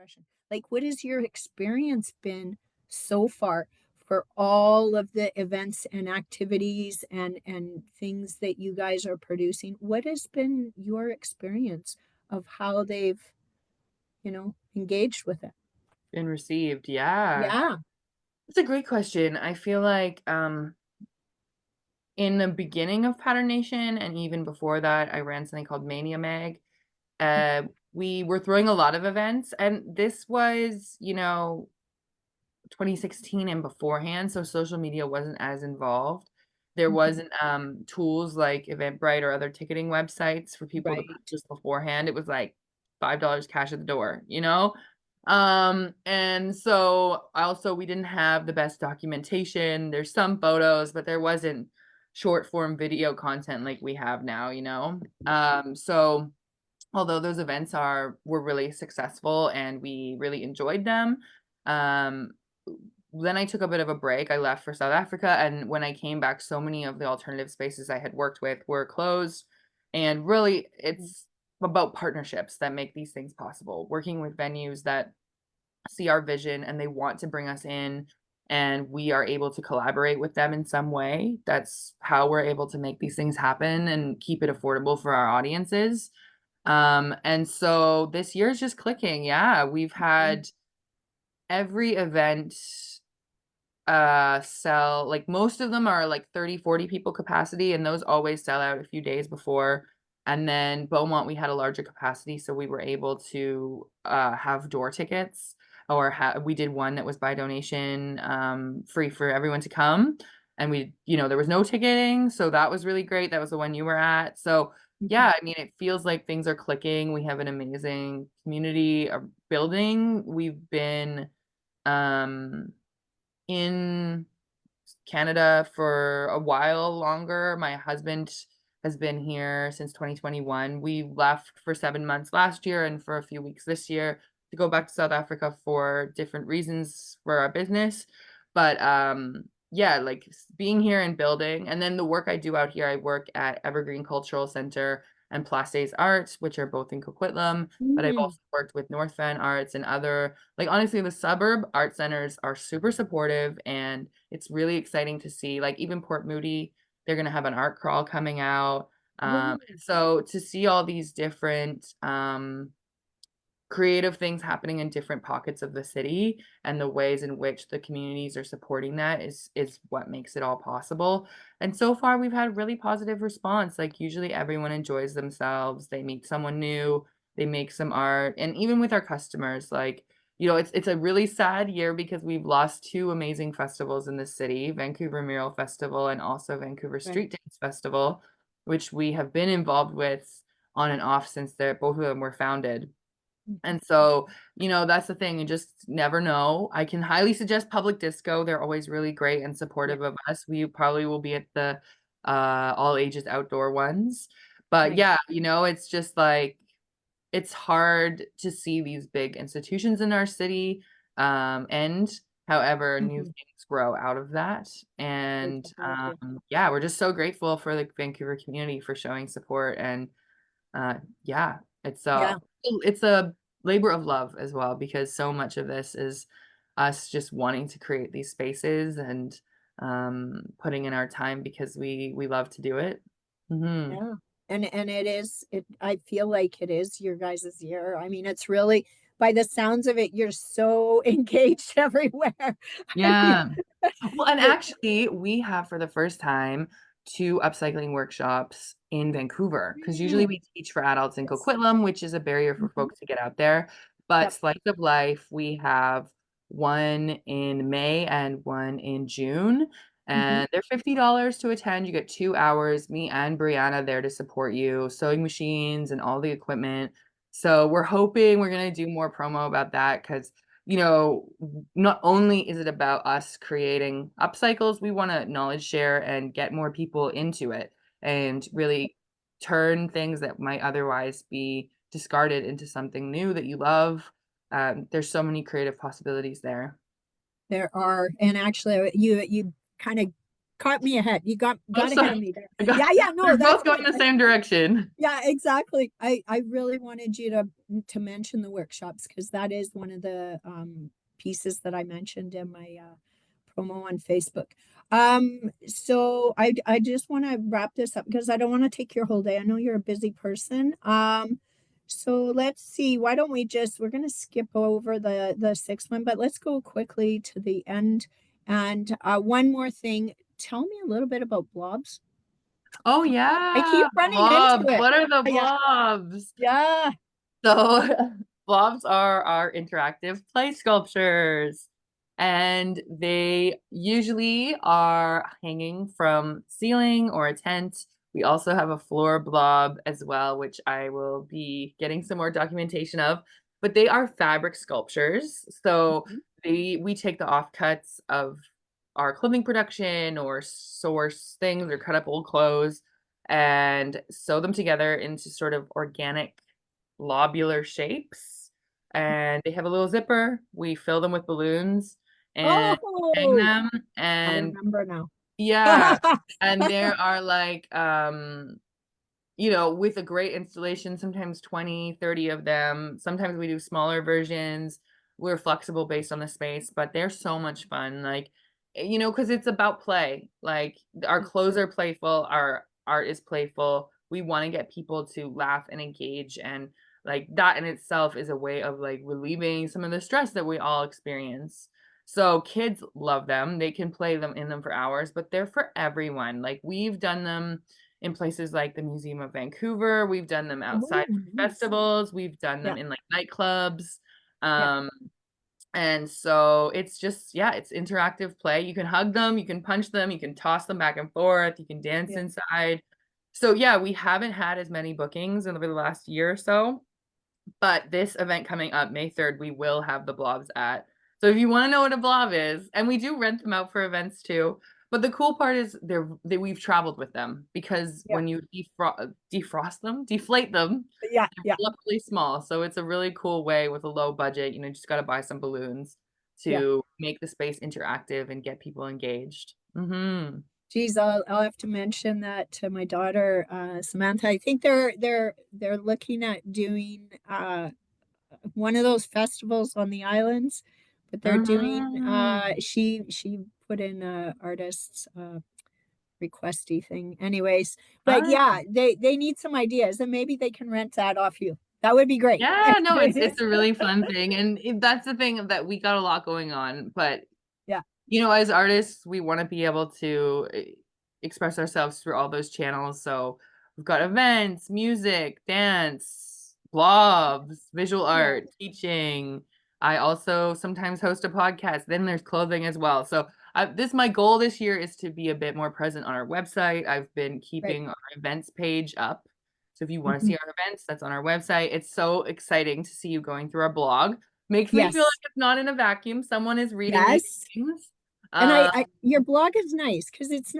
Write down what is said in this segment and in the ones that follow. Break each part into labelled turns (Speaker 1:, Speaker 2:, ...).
Speaker 1: question. Like, what has your experience been so far for all of the events and activities and things that you guys are producing? What has been your experience of how they've, engaged with it?
Speaker 2: Been received, yeah.
Speaker 1: Yeah.
Speaker 2: It's a great question. I feel like, in the beginning of Pattern Nation and even before that, I ran something called Mania Mag. We were throwing a lot of events, and this was, 2016 and beforehand, so social media wasn't as involved. There
Speaker 1: Mhm.
Speaker 2: wasn't, tools like Eventbrite or other ticketing websites for people to
Speaker 1: Right.
Speaker 2: purchase beforehand. It was like $5 cash at the door, you know? And so also we didn't have the best documentation. There's some photos, but there wasn't short form video content like we have now, you know? So although those events were really successful and we really enjoyed them, um, then I took a bit of a break. I left for South Africa, and when I came back, so many of the alternative spaces I had worked with were closed. And really, it's about partnerships that make these things possible. Working with venues that see our vision and they want to bring us in, and we are able to collaborate with them in some way. That's how we're able to make these things happen and keep it affordable for our audiences. And so this year is just clicking. Yeah, we've
Speaker 1: Mhm.
Speaker 2: had every event sell, like most of them are like 30, 40 people capacity, and those always sell out a few days before. And then Beaumont, we had a larger capacity, so we were able to have door tickets, or we did one that was by donation, free for everyone to come. And there was no ticketing, so that was really great. That was the one you were at. So
Speaker 1: Mhm.
Speaker 2: yeah, I mean, it feels like things are clicking. We have an amazing community building. We've been um in Canada for a while longer. My husband has been here since 2021. We left for 7 months last year and for a few weeks this year to go back to South Africa for different reasons for our business. But yeah, like being here and building, and then the work I do out here, I work at Evergreen Cultural Center and Place Arts, which are both in Coquitlam. But I've
Speaker 1: Mm.
Speaker 2: also worked with North Van Arts and other, like honestly, the suburb art centers are super supportive, and it's really exciting to see. Like even Port Moody, they're gonna have an art crawl coming out.
Speaker 1: Oh,
Speaker 2: So to see all these different creative things happening in different pockets of the city and the ways in which the communities are supporting that is what makes it all possible. And so far we've had really positive response. Like usually everyone enjoys themselves, they meet someone new, they make some art. And even with our customers, like it's a really sad year because we've lost two amazing festivals in the city, Vancouver Mural Festival and also Vancouver
Speaker 1: right.
Speaker 2: Street Dance Festival, which we have been involved with on and off since both of them were founded.
Speaker 1: Mhm.
Speaker 2: And so, that's the thing. You just never know. I can highly suggest Public Disco. They're always really great and
Speaker 1: Yeah,
Speaker 2: supportive of us. We probably will be at the all ages outdoor ones. But
Speaker 1: right.
Speaker 2: yeah, it's just like it's hard to see these big institutions in our city end. However, new
Speaker 1: Mhm.
Speaker 2: things grow out of that.
Speaker 1: I
Speaker 2: And
Speaker 1: definitely agree.
Speaker 2: yeah, we're just so grateful for the Vancouver community for showing support. And yeah, it's
Speaker 1: Yeah.
Speaker 2: a labor of love as well, because so much of this is us just wanting to create these spaces and putting in our time because we love to do it. Hmm.
Speaker 1: Yeah. And I feel like it is your guys' year. I mean, it's really, by the sounds of it, you're so engaged everywhere. I mean,
Speaker 2: Yeah. Well, and
Speaker 1: you're
Speaker 2: actually, we have for the first time two upcycling workshops in Vancouver, because usually
Speaker 1: mm,
Speaker 2: we teach for adults in
Speaker 1: yes.
Speaker 2: Coquitlam, which is a barrier for
Speaker 1: Mhm.
Speaker 2: folks to get out there. But
Speaker 1: Yep.
Speaker 2: Slice of Life, we have one in May and one in June.
Speaker 1: Mhm.
Speaker 2: And they're $50 to attend. You get 2 hours, me and Brianna there to support you, sewing machines and all the equipment. So we're hoping we're going to do more promo about that because you know, not only is it about us creating upcycles, we want to knowledge share and get more people into it and really turn things that might otherwise be discarded into something new that you love. There's so many creative possibilities there.
Speaker 1: There are, and actually, you kind of caught me ahead. You
Speaker 2: Oh,
Speaker 1: got ahead
Speaker 2: sorry.
Speaker 1: of me there.
Speaker 2: I got,
Speaker 1: Yeah, yeah, no,
Speaker 2: we're
Speaker 1: that's
Speaker 2: both going
Speaker 1: good.
Speaker 2: the same direction.
Speaker 1: Yeah, exactly. I really wanted you to mention the workshops because that is one of the pieces that I mentioned in my promo on Facebook. So I just want to wrap this up because I don't want to take your whole day. I know you're a busy person. So let's see. Why don't we just we're gonna skip over the sixth one, but let's go quickly to the end. And one more thing. Tell me a little bit about blobs.
Speaker 2: Oh
Speaker 1: I keep
Speaker 2: yeah,
Speaker 1: running into
Speaker 2: blobs.
Speaker 1: it.
Speaker 2: What are the
Speaker 1: Yeah,
Speaker 2: blobs?
Speaker 1: yeah.
Speaker 2: So blobs are our interactive play sculptures, and they usually are hanging from ceiling or a tent. We also have a floor blob as well, which I will be getting some more documentation of. But they are fabric sculptures. So
Speaker 1: Mhm.
Speaker 2: we take the offcuts of our clothing production or source things or cut up old clothes and sew them together into sort of organic lobular shapes. And they have a little zipper. We fill them with balloons and hang
Speaker 1: Oh,
Speaker 2: them.
Speaker 1: I
Speaker 2: And
Speaker 1: remember now.
Speaker 2: yeah, and there are like with a great installation, sometimes 20, 30 of them. Sometimes we do smaller versions. We're flexible based on the space, but they're so much fun. Like, because it's about play. Like, our clothes are playful, our art is playful. We want to get people to laugh and engage. And like that in itself is a way of like relieving some of the stress that we all experience. So kids love them. They can play them in them for hours, but they're for everyone. Like, we've done them in places like the Museum of Vancouver. We've done them
Speaker 1: Oh,
Speaker 2: outside
Speaker 1: nice.
Speaker 2: festivals. We've done
Speaker 1: Yeah,
Speaker 2: them in like nightclubs.
Speaker 1: yeah,
Speaker 2: Um, and so it's just, yeah, it's interactive play. You can hug them, you can punch them, you can toss them back and forth, you can dance
Speaker 1: yeah.
Speaker 2: inside. So yeah, we haven't had as many bookings over the last year or so, but this event coming up, May 3rd, we will have the blobs at. So if you want to know what a blob is, and we do rent them out for events too. But the cool part is we've traveled with them because
Speaker 1: Yeah,
Speaker 2: when you deflate them,
Speaker 1: yeah,
Speaker 2: they're
Speaker 1: yeah,
Speaker 2: really small. So it's a really cool way with a low budget. Just got to buy some balloons
Speaker 1: yeah.
Speaker 2: to make the space interactive and get people engaged. Mm-hmm.
Speaker 1: Geez, I'll have to mention that to my daughter, Samantha. I think they're looking at doing one of those festivals on the islands, but they're doing
Speaker 2: Mm-hmm.
Speaker 1: she put in a artist's requesty thing. Anyways, but
Speaker 2: Ah,
Speaker 1: yeah, they need some ideas and maybe they can rent that off you. That would be great.
Speaker 2: yeah, no, it's a really fun thing, and that's the thing that we got a lot going on. But
Speaker 1: Yeah,
Speaker 2: as artists, we want to be able to express ourselves through all those channels. So we've got events, music, dance, blogs, visual
Speaker 1: yeah,
Speaker 2: art, teaching. I also sometimes host a podcast. Then there's clothing as well. So my goal this year is to be a bit more present on our website. I've been
Speaker 1: right.
Speaker 2: keeping our events page up. So if you want to
Speaker 1: Mhm.
Speaker 2: see our events, that's on our website. It's so exciting to see you going through our blog. Makes me feel like
Speaker 1: Yes,
Speaker 2: it's not in a vacuum. Someone is reading these
Speaker 1: yes.
Speaker 2: things.
Speaker 1: And
Speaker 2: Uh,
Speaker 1: your blog is nice because it's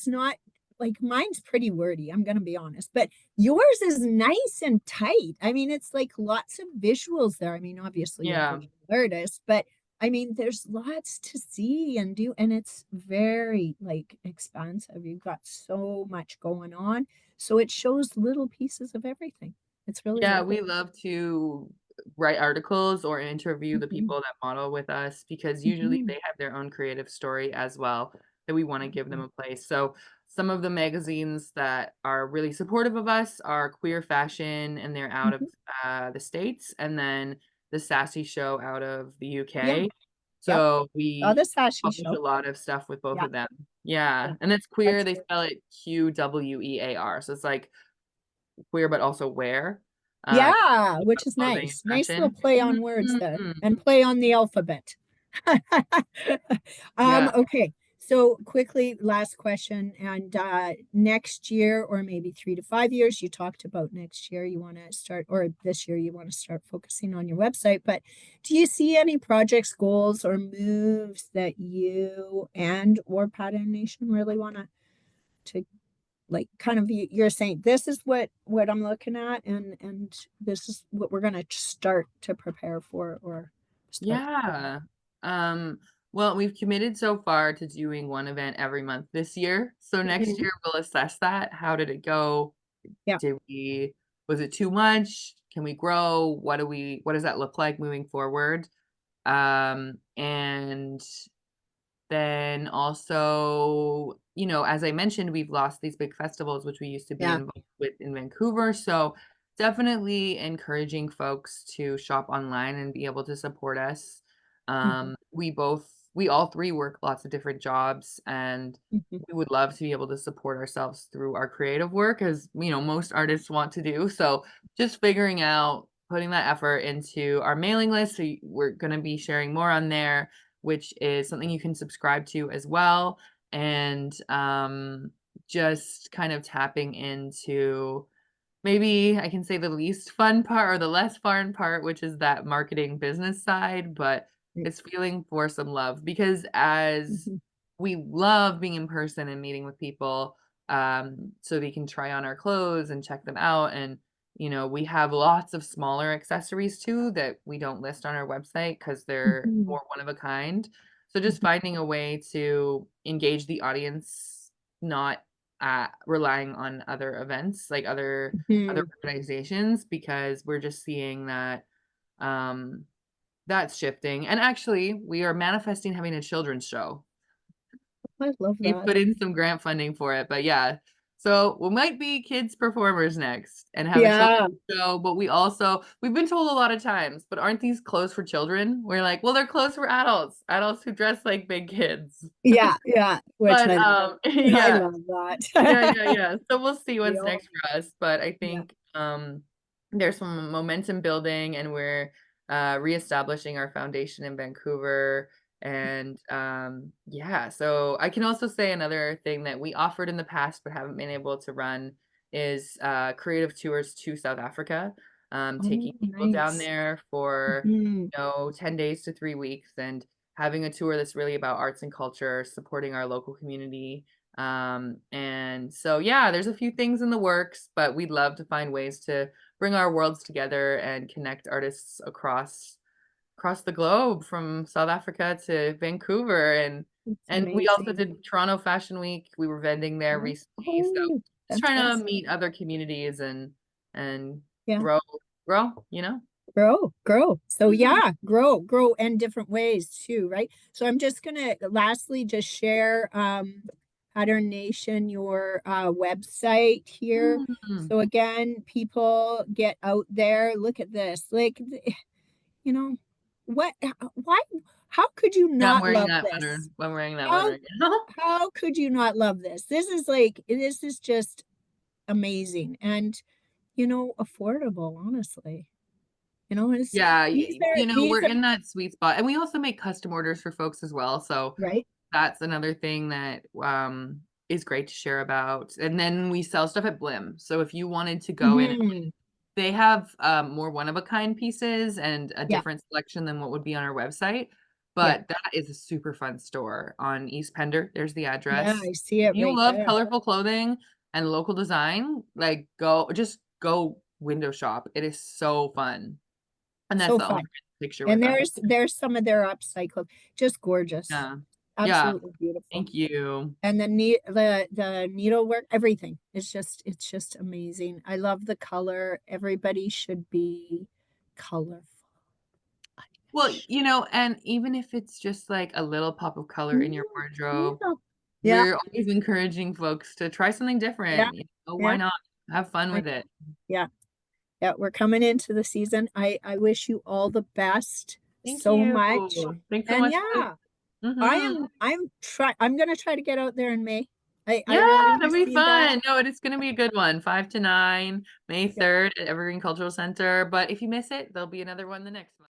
Speaker 1: not like mine's pretty wordy, I'm gonna be honest, but yours is nice and tight. I mean, it's like lots of visuals there. I mean, obviously you're a
Speaker 2: yeah.
Speaker 1: visual artist, but I mean, there's lots to see and do, and it's very like expansive. You've got so much going on, so it shows little pieces of everything. It's really
Speaker 2: Yeah,
Speaker 1: lovely.
Speaker 2: we love to write articles or interview the
Speaker 1: Mhm,
Speaker 2: people that model with us because usually
Speaker 1: mhm,
Speaker 2: they have their own creative story as well that we want to give them
Speaker 1: mhm.
Speaker 2: a place. So some of the magazines that are really supportive of us are Queer Fashion, and they're out of
Speaker 1: Mhm.
Speaker 2: the States, and then the Sassy Show out of the
Speaker 1: Yeah,
Speaker 2: UK.
Speaker 1: yep.
Speaker 2: So
Speaker 1: Oh,
Speaker 2: we
Speaker 1: the Sashi
Speaker 2: publish a
Speaker 1: show.
Speaker 2: lot of stuff with both
Speaker 1: Yeah,
Speaker 2: of them. Yeah.
Speaker 1: yeah,
Speaker 2: And it's queer,
Speaker 1: that's
Speaker 2: they
Speaker 1: good.
Speaker 2: spell it Qwear. So it's like queer but also wear.
Speaker 1: Yeah, which is
Speaker 2: Clothing
Speaker 1: nice.
Speaker 2: and
Speaker 1: Nice little
Speaker 2: fashion.
Speaker 1: play on words there
Speaker 2: Mhm.
Speaker 1: and play on the alphabet.
Speaker 2: Yeah.
Speaker 1: Okay. So quickly, last question. And next year, or maybe 3 to 5 years, you talked about next year you want to start, or this year you want to start focusing on your website. But do you see any projects, goals, or moves that you and or Pattern Nation really want to like kind of you're saying this is what I'm looking at and this is what we're going to start to prepare for or start.
Speaker 2: Yeah. Um, Well, we've committed so far to doing one event every month this year. So next
Speaker 1: Mhm.
Speaker 2: year we'll assess that. How did it go?
Speaker 1: Yeah.
Speaker 2: Did we Was it too much? Can we grow? What does that look like moving forward? And then also, as I mentioned, we've lost these big festivals, which we used to be
Speaker 1: Yeah.
Speaker 2: involved with in Vancouver. So definitely encouraging folks to shop online and be able to support us.
Speaker 1: Mhm.
Speaker 2: We all three work lots of different jobs, and
Speaker 1: Mhm.
Speaker 2: we would love to be able to support ourselves through our creative work, as most artists want to do. So just figuring out, putting that effort into our mailing list. So we're going to be sharing more on there, which is something you can subscribe to as well. And just kind of tapping into, maybe I can say, the least fun part or the less fun part, which is that marketing business side, but
Speaker 1: Mm.
Speaker 2: it's feeling for some love, because as
Speaker 1: Mhm.
Speaker 2: we love being in person and meeting with people, so they can try on our clothes and check them out. And, we have lots of smaller accessories too that we don't list on our website because they're
Speaker 1: Mhm.
Speaker 2: more one of a kind. So just
Speaker 1: Mhm.
Speaker 2: finding a way to engage the audience, not relying on other events, like other
Speaker 1: Mhm.
Speaker 2: organizations, because we're just seeing that um, that's shifting. And actually, we are manifesting having a children's show.
Speaker 1: I love
Speaker 2: We
Speaker 1: that.
Speaker 2: put in some grant funding for it, but yeah. So we might be kids performers next and have a
Speaker 1: Yeah.
Speaker 2: children's show, but we've been told a lot of times, but aren't these clothes for children? We're like, well, they're clothes for adults who dress like big kids.
Speaker 1: Yeah. Yeah. Which
Speaker 2: But
Speaker 1: I
Speaker 2: yeah,
Speaker 1: love
Speaker 2: yeah,
Speaker 1: that.
Speaker 2: yeah, yeah. So we'll see
Speaker 1: We
Speaker 2: what's
Speaker 1: all,
Speaker 2: next for us, but I
Speaker 1: yeah.
Speaker 2: think there's some momentum building, and we're reestablishing our foundation in Vancouver. And yeah, so I can also say another thing that we offered in the past but haven't been able to run is creative tours to South Africa,
Speaker 1: Oh,
Speaker 2: taking people down
Speaker 1: nice.
Speaker 2: there for,
Speaker 1: Mhm.
Speaker 2: 10 days to 3 weeks, and having a tour that's really about arts and culture, supporting our local community. And so, yeah, there's a few things in the works, but we'd love to find ways to bring our worlds together and connect artists across the globe, from South Africa to Vancouver. and
Speaker 1: It's
Speaker 2: and we also
Speaker 1: amazing.
Speaker 2: did Toronto Fashion Week. We were vending there
Speaker 1: Oh,
Speaker 2: recently. So
Speaker 1: oh,
Speaker 2: just trying to
Speaker 1: fantastic.
Speaker 2: meet other communities and
Speaker 1: Yeah.
Speaker 2: grow.
Speaker 1: Grow, grow. So
Speaker 2: Mhm.
Speaker 1: yeah, grow in different ways too, right? So I'm just gonna lastly just share Pattern Nation, your website here.
Speaker 2: Mm.
Speaker 1: So again, people get out there, look at this. Like you know, what why how could you
Speaker 2: Yeah, I'm
Speaker 1: not
Speaker 2: wearing
Speaker 1: love
Speaker 2: that
Speaker 1: this?
Speaker 2: one. I'm wearing that one
Speaker 1: How
Speaker 2: right now.
Speaker 1: how could you not love this? This is just amazing and affordable, honestly. It's
Speaker 2: Yeah,
Speaker 1: these
Speaker 2: we're
Speaker 1: are
Speaker 2: in that sweet spot, and we also make custom orders for folks as well. So
Speaker 1: right.
Speaker 2: that's another thing that is great to share about. And then we sell stuff at Blim. So if you wanted to go in,
Speaker 1: Hmm.
Speaker 2: they have more one of a kind pieces and a
Speaker 1: Yeah,
Speaker 2: different selection than what would be on our website.
Speaker 1: yeah,
Speaker 2: But that is a super fun store on East Pender. There's the
Speaker 1: yeah.
Speaker 2: address.
Speaker 1: I see
Speaker 2: If
Speaker 1: it
Speaker 2: you
Speaker 1: right
Speaker 2: love
Speaker 1: there.
Speaker 2: colorful clothing and local design, like go window shop. It is so fun. And that's
Speaker 1: So
Speaker 2: the owner
Speaker 1: fun.
Speaker 2: in the picture
Speaker 1: And
Speaker 2: with us.
Speaker 1: there's some of their upcycled, just gorgeous,
Speaker 2: Yeah. Yeah.
Speaker 1: absolutely beautiful.
Speaker 2: Thank you.
Speaker 1: And the needlework, everything. It's just amazing. I love the color. Everybody should be colorful.
Speaker 2: Well, and even if it's just like a little pop of color in your
Speaker 1: Mm,
Speaker 2: wardrobe,
Speaker 1: yeah, yeah,
Speaker 2: we're always encouraging folks to try something
Speaker 1: yeah,
Speaker 2: different. Why
Speaker 1: yeah.
Speaker 2: not? Have fun
Speaker 1: I,
Speaker 2: with it.
Speaker 1: yeah. Yeah, we're coming into the season. I wish you all the best
Speaker 2: Thank
Speaker 1: so
Speaker 2: you.
Speaker 1: much.
Speaker 2: Thanks so
Speaker 1: And
Speaker 2: much for
Speaker 1: yeah,
Speaker 2: hmm
Speaker 1: I'm gonna try to get out there in May. I
Speaker 2: Yeah,
Speaker 1: really want
Speaker 2: it'll
Speaker 1: to
Speaker 2: be
Speaker 1: see that.
Speaker 2: fun. No, it's gonna be a good one. 5 to 9, May
Speaker 1: Yeah.
Speaker 2: 3rd at Evergreen Cultural Center. But if you miss it, there'll be another one the next month.